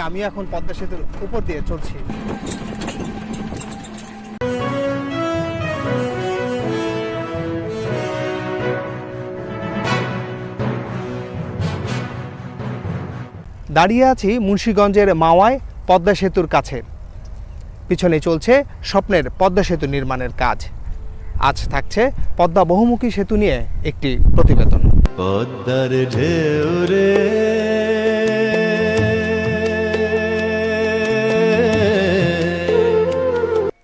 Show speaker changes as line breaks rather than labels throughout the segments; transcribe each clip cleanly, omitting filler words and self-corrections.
আমি এখন পদ্মা সেতুর উপর দিয়ে চলছি। দাঁড়িয়ে আছি মুন্সিগঞ্জের মাওয়ায় পদ্মা সেতুর কাছে। পিছনে চলছে স্বপ্নের পদ্মা সেতু নির্মাণের কাজ। আজ থাকছে পদ্মা বহুমুখী সেতু নিয়ে একটি প্রতিবেদন।
পদ্মার ঢেউ রে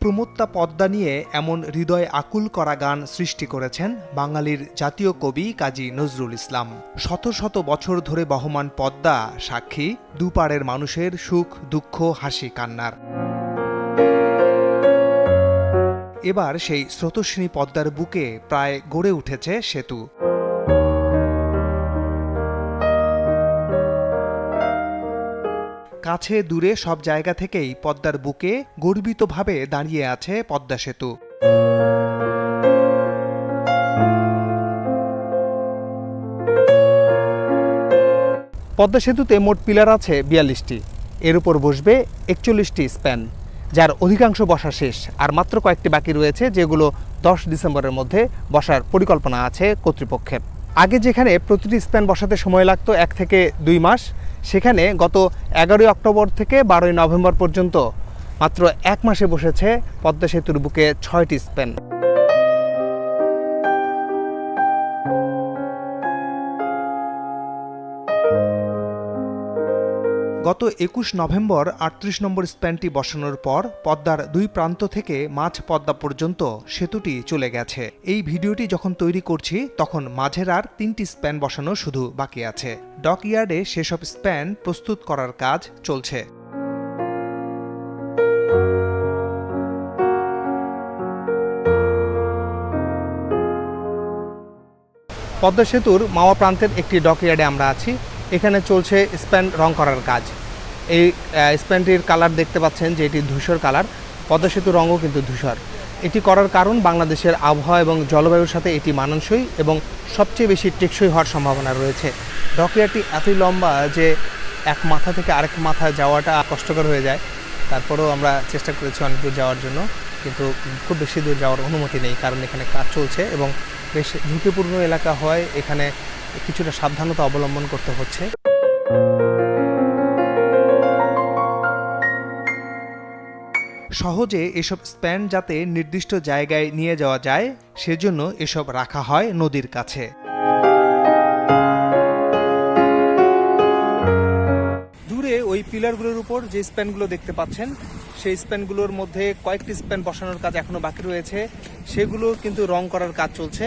প্রমত্তা পদ্মা নিয়ে এমন হৃদয় আকুল করা গান সৃষ্টি করেছেন বাঙালির জাতীয় কবি কাজী নজরুল ইসলাম। শত শত বছর ধরে বহমান পদ্মা সাক্ষী দুপাড়ের মানুষের সুখ দুঃখ হাসি কান্নার। এবার সেই স্রোতস্বিনী পদ্মার বুকে প্রায় গড়ে উঠেছে সেতু। কাছে দূরে সব জায়গা থেকেই পদ্মার বুকে গর্বিতভাবে দাঁড়িয়ে আছে পদ্মা সেতু। পদ্মা সেতুতে মোট পিলার আছে ৪২টি। এর উপর বসবে ৪১টি স্প্যান, যার অধিকাংশ বসা শেষ, আর মাত্র কয়েকটি বাকি রয়েছে, যেগুলো ১০ ডিসেম্বরের মধ্যে বসার পরিকল্পনা আছে কর্তৃপক্ষের। আগে যেখানে প্রতিটি স্প্যান বসাতে সময় লাগতো ১ থেকে ২ মাস, সেখানে গত ১১ অক্টোবর থেকে ১২ নভেম্বর পর্যন্ত মাত্র ১ মাসে বসেছে পদ্মা সেতুর বুকে ৬টি স্প্যান। গত ২১ নভেম্বর ৩৮ নম্বর স্প্যানটি বসানোর পর পদ্মার দুই প্রান্ত থেকে মাঝ পদ্মা পর্যন্ত সেতুটি চলে গেছে। এই ভিডিওটি যখন তৈরি করছি তখন মাঝের আর ৩টি স্প্যান বসানো শুধু বাকি আছে। ডকইয়ার্ডে সেসব স্প্যান প্রস্তুত করার কাজ চলছে। পদ্মা সেতুর মাওয়া প্রান্তের একটি ডকইয়ার্ডে আমরা আছি। এখানে চলছে স্প্যান রং করার কাজ। এই স্প্যানটির কালার দেখতে পাচ্ছেন যে এটি ধূসর কালার। পদ্মা সেতুর রঙও কিন্তু ধূসর। এটি করার কারণ বাংলাদেশের আবহাওয়া এবং জলবায়ুর সাথে এটি মানানসই এবং সবচেয়ে বেশি টেকসই হওয়ার সম্ভাবনা রয়েছে। ডকইয়ার্ডটি এতই লম্বা যে এক মাথা থেকে আরেক মাথায় যাওয়াটা কষ্টকর হয়ে যায়। তারপরেও আমরা চেষ্টা করেছি অনেক দূর যাওয়ার জন্য, কিন্তু খুব বেশি দূর যাওয়ার অনুমতি নেই, কারণ এখানে কাজ চলছে এবং বেশ ঝুঁকিপূর্ণ এলাকা হয়। এখানে কিছুটা সাবধানতা অবলম্বন করতে হচ্ছে। সহজে এসব স্প্যান যাতে নির্দিষ্ট জায়গায় নিয়ে যাওয়া যায়, সেজন্য এসব রাখা হয় নদীর কাছে। দূরে ওই পিলারগুলোর উপর যে স্প্যানগুলো দেখতে পাচ্ছেন, সেই স্প্যানগুলোর মধ্যে কয়েকটি স্প্যান বসানোর কাজ এখনো বাকি রয়েছে। সেগুলো কিন্তু রং করার কাজ চলছে,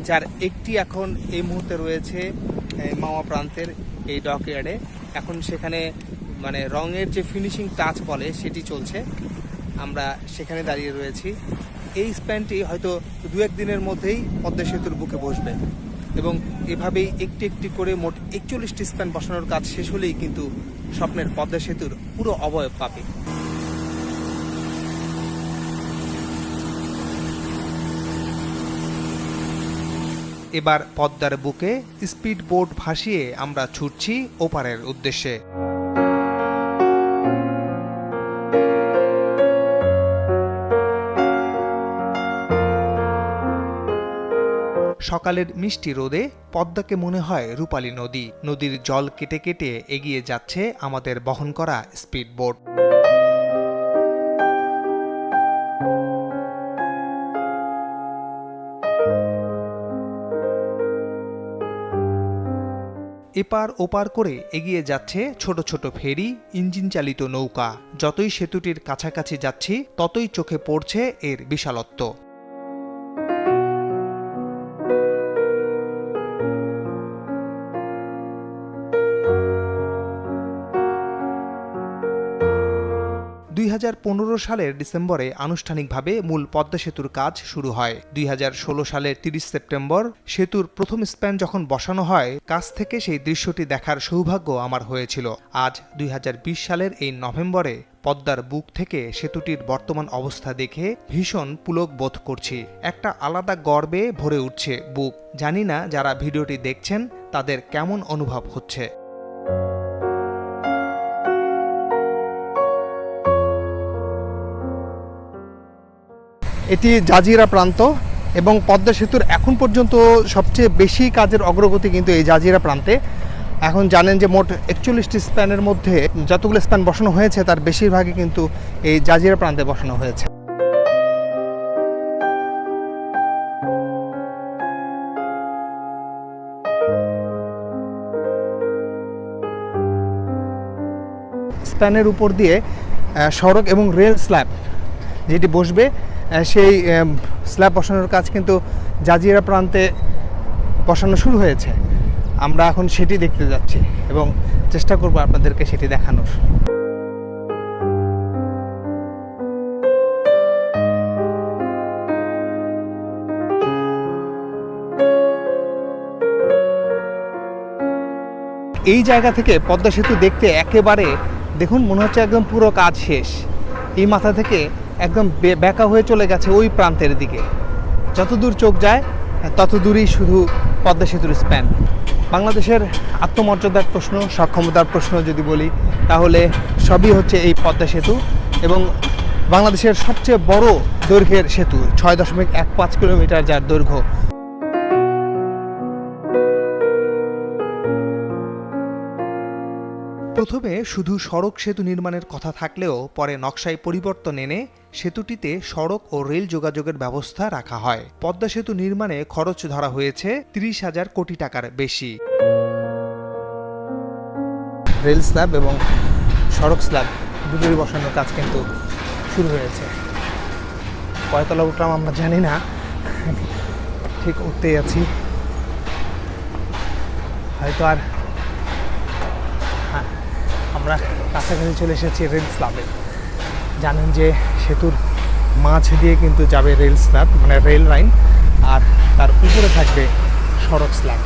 যার একটি এখন এই মুহূর্তে রয়েছে মাওয়া প্রান্তের এই ডকইয়ার্ডে। এখন সেখানে মানে রঙের যে ফিনিশিং টাচ বলে সেটি চলছে। আমরা সেখানে দাঁড়িয়ে রয়েছি। এই স্প্যানটি হয়তো ২-১ দিনের মধ্যেই পদ্মা সেতুর বুকে বসবে এবং এভাবেই একটি একটি করে মোট ৪১টি স্প্যান বসানোর কাজ শেষ হলেই কিন্তু স্বপ্নের পদ্মা সেতুর পুরো অবয়ব পাবে। এবার পদ্মার বুকে স্পিড বোট ভাসিয়ে আমরা ছুটছি ওপারের উদ্দেশ্যে। সকালের মিষ্টি রোদে পদ্মাকে মনে হয় রূপালী নদী। নদীর জল কেটে কেটে এগিয়ে যাচ্ছে আমাদের বহন করা স্পিড বোট। এপার ওপার করে এগিয়ে যাচ্ছে ছোট ছোট ফেরি, ইঞ্জিন চালিত নৌকা। যতই সেতুটির কাছাকাছি যাচ্ছি ততই চোখে পড়ছে এর বিশালত্ব। সালের ডিসেম্বরে আনুষ্ঠানিকভাবে মূল পদ্মা সেতুর কাজ শুরু হয়। ২০১৬ সালের ৩০ সেপ্টেম্বর সেতুর প্রথম স্প্যান যখন বসানো হয়, কাছ থেকে সেই দৃশ্যটি দেখার সৌভাগ্য আমার হয়েছিল। আজ ২০২০ সালের এই নভেম্বরে পদ্মার বুক থেকে সেতুটির বর্তমান অবস্থা দেখে ভীষণ পুলক বোধ করছি। একটা আলাদা গর্বে ভরে উঠছে বুক। জানি না যারা ভিডিওটি দেখছেন তাদের কেমন অনুভব হচ্ছে। এটি জাজিরা প্রান্ত এবং পদ্মা সেতুর এখন পর্যন্ত সবচেয়ে বেশি কাজের অগ্রগতি কিন্তু এই জাজিরা প্রান্তে। এখন জানেন যে মোট 41টি স্প্যানের মধ্যে যতগুলো স্প্যান বসানো হয়েছে তার বেশিরভাগই কিন্তু এই জাজিরা প্রান্তে বসানো হয়েছে। স্প্যানের উপর দিয়ে সড়ক এবং রেল স্ল্যাব যেটি বসবে সেই স্ল্যাব বসানোর কাজ কিন্তু জাজিরা প্রান্তে বসানো শুরু হয়েছে। আমরা এখন সেটি দেখতে যাচ্ছি এবং চেষ্টা করব আপনাদেরকে সেটি দেখানোর। এই জায়গা থেকে পদ্মা সেতু দেখতে একেবারে দেখুন মনে হচ্ছে একদম পুরো কাজ শেষ। এই মাথা থেকে একদম বেঁকা হয়ে চলে গেছে ওই প্রান্তের দিকে। যত দূর চোখ যায় তত দূরই শুধু পদ্মা সেতুর স্প্যান। বাংলাদেশের আত্মমর্যাদার প্রশ্ন, সক্ষমতার প্রশ্ন যদি বলি তাহলে সবই হচ্ছে এই পদ্মা সেতু এবং বাংলাদেশের সবচেয়ে বড় দৈর্ঘ্যের সেতু 6.15 কিলোমিটার যার দৈর্ঘ্য। প্রথমে শুধু সড়ক সেতু নির্মাণের কথা থাকলেও পরে নকশায় পরিবর্তন এনে সেতুটিতে সড়ক ও রেল যোগাযোগের ব্যবস্থা রাখা হয়। পদ্মা সেতু নির্মাণে খরচ ধরা হয়েছে 30,000 কোটি টাকার বেশি। রেল স্ল্যাব এবং সড়ক স্ল্যাব দুটোই বসানোর কাজ কিন্তু শুরু হয়েছে। কয়তলা উঠলাম আমরা জানি না, ঠিক উঠতেই আছি। হয়তো আর আমরা কাছাকাছি চলে এসেছি রেল স্ল্যাবে। জানেন যে সেতুর মাঝ দিয়ে কিন্তু যাবে রেল স্ল্যাব, মানে রেল লাইন, আর তার উপরে থাকবে সড়ক স্ল্যাব।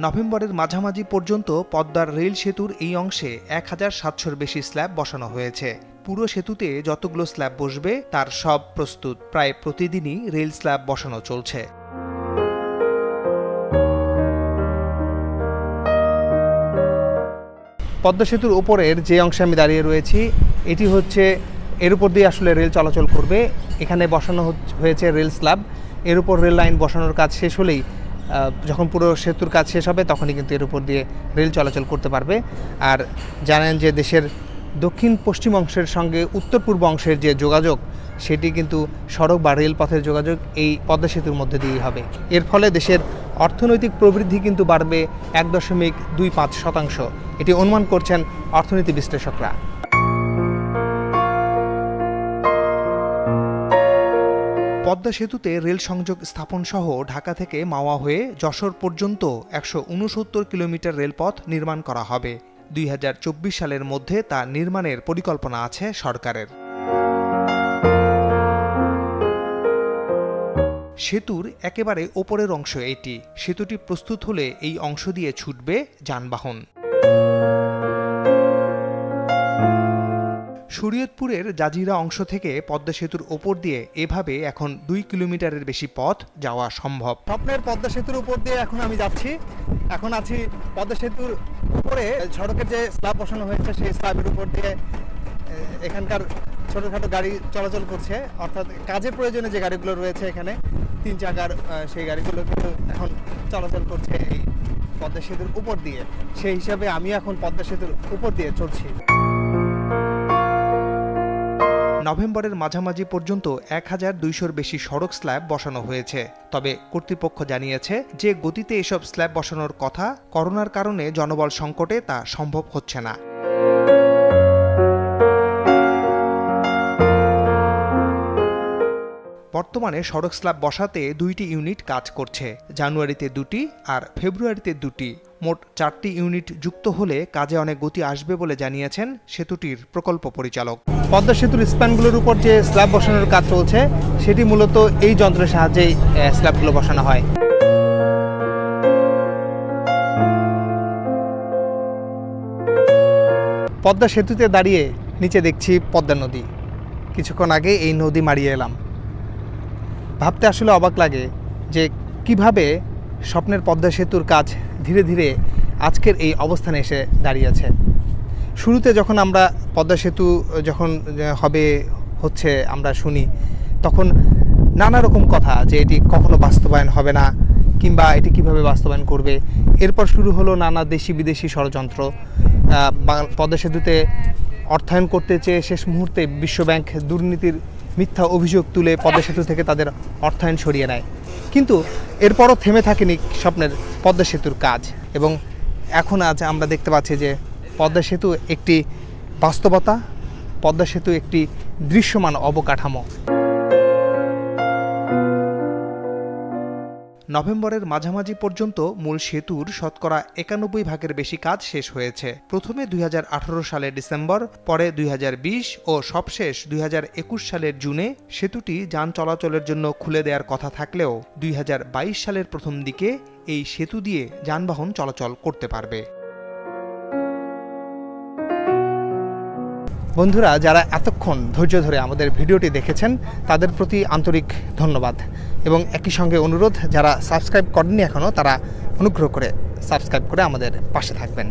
নভেম্বরের মাঝামাঝি পর্যন্ত পদ্মার রেল সেতুর এই অংশে 1,700-র বেশি স্ল্যাব বসানো হয়েছে। পুরো সেতুতে যতগুলো স্ল্যাব বসবে তার সব প্রস্তুত। প্রায় প্রতিদিনই রেল স্ল্যাব বসানো চলছে। পদ্মা সেতুর উপরের যে অংশে আমি দাঁড়িয়ে রয়েছি এটি হচ্ছে, এর উপর দিয়ে আসলে রেল চলাচল করবে। এখানে বসানো হয়েছে রেল স্ল্যাব। এর উপর রেল লাইন বসানোর কাজ শেষ হলেই, যখন পুরো সেতুর কাজ শেষ হবে তখনই কিন্তু এর উপর দিয়ে রেল চলাচল করতে পারবে। আর জানেন যে দেশের দক্ষিণ পশ্চিম অংশের সঙ্গে উত্তর পূর্ব অংশের যে যোগাযোগ সেটি কিন্তু সড়ক বা রেলপথের যোগাযোগ এই পদ্মা সেতুর মধ্যে দিয়েই হবে। এর ফলে দেশের অর্থনৈতিক প্রবৃদ্ধি কিন্তু বাড়বে 1.25%। এটি অনুমান করছেন অর্থনীতি বিশ্লেষকরা। পদ্মা সেতুতে রেল সংযোগ স্থাপন সহ ঢাকা থেকে মাওয়া হয়ে যশোর পর্যন্ত 169 কিলোমিটার রেলপথ নির্মাণ করা হবে। 2024 সালের মধ্যে তা নির্মাণের পরিকল্পনা আছে সরকারের। সেতুর একেবারে ওপরের অংশ এটি। সেতুটি প্রস্তুত হলে এই অংশ দিয়ে ছুটবে যানবাহন। শরীয়তপুরের জাজিরা অংশ থেকে পদ্মা সেতুর ওপর দিয়ে এভাবে এখন 2 কিলোমিটারের বেশি পথ যাওয়া সম্ভব। স্বপ্নের পদ্মা সেতুর উপর দিয়ে এখন আমি যাচ্ছি। এখন আছি পদ্মা সেতুর উপরে, সড়কের যে স্ল্যাব বসানো হয়েছে সেই স্ল্যাবের উপর দিয়ে এখানকার ছোটোখাটো গাড়ি চলাচল করছে, অর্থাৎ কাজের প্রয়োজনে যে গাড়িগুলো রয়েছে এখানে 3 চাকার, সেই গাড়িগুলো কিন্তু এখন চলাচল করছে এই পদ্মা সেতুর উপর দিয়ে। সেই হিসাবে আমি এখন পদ্মা সেতুর উপর দিয়ে চলছি। নভেম্বরের মাঝামাঝি পর্যন্ত 1,200-র বেশি সড়ক স্ল্যাব বসানো হয়েছে। তবে কর্তৃপক্ষ জানিয়েছে যে গতিতে এসব স্ল্যাব বসানোর কথা, করোনার কারণে জনবল সংকটে তা সম্ভব হচ্ছে না। বর্তমানে সড়ক স্ল্যাব বসাতে 2টি ইউনিট কাজ করছে। জানুয়ারিতে 2টি আর ফেব্রুয়ারিতে 2টি, মোট 4টি ইউনিট যুক্ত হলে কাজে অনেক গতি আসবে বলে জানিয়েছেন সেতুটির প্রকল্প পরিচালক। পদ্মা সেতুর স্প্যানগুলোর উপর যে স্ল্যাব বসানোর কাজ চলছে সেটি মূলত এই যন্ত্রের সাহায্যেই স্ল্যাবগুলো বসানো হয়। পদ্মা সেতুতে দাঁড়িয়ে নিচে দেখছি পদ্মা নদী। কিছুক্ষণ আগে এই নদী মাড়িয়ে এলাম। ভাবতে আসলে অবাক লাগে যে কিভাবে স্বপ্নের পদ্মা সেতুর কাজ ধীরে ধীরে আজকের এই অবস্থানে এসে দাঁড়িয়েছে। শুরুতে যখন আমরা পদ্মা সেতু যখন হচ্ছে আমরা শুনি, তখন নানা রকম কথা যে এটি কখনো বাস্তবায়ন হবে না কিংবা এটি কিভাবে বাস্তবায়ন করবে। এরপর শুরু হলো নানা দেশি বিদেশি ষড়যন্ত্র। পদ্মা সেতুতে অর্থায়ন করতে চেয়ে শেষ মুহূর্তে বিশ্বব্যাংক দুর্নীতির মিথ্যা অভিযোগ তুলে পদ্মা সেতু থেকে তাদের অর্থায়ন সরিয়ে নেয়। কিন্তু এরপরও থেমে থাকেনি স্বপ্নের পদ্মা সেতুর কাজ, এবং এখন আজ আমরা দেখতে পাচ্ছি যে পদ্মা সেতু একটি বাস্তবতা, পদ্মা সেতু একটি দৃশ্যমান অবকাঠামো। নভেম্বরের মাঝামাঝি পর্যন্ত মূল সেতুর শতকরা ৯১ ভাগের বেশি কাজ শেষ হয়েছে। প্রথমে ২০১৮ সালের ডিসেম্বর, পরে ২০২০ ও সবশেষ ২০২১ সালের জুনে সেতুটি যান চলাচলের জন্য খুলে দেওয়ার কথা থাকলেও ২০২২ সালের প্রথম দিকে এই সেতু দিয়ে যানবাহন চলাচল করতে পারবে। বন্ধুরা, যারা এতক্ষণ ধৈর্য ধরে আমাদের ভিডিওটি দেখেছেন তাদের প্রতি আন্তরিক ধন্যবাদ, এবং একই সঙ্গে অনুরোধ, যারা সাবস্ক্রাইব করেননি এখনও তারা অনুগ্রহ করে সাবস্ক্রাইব করে আমাদের পাশে থাকবেন।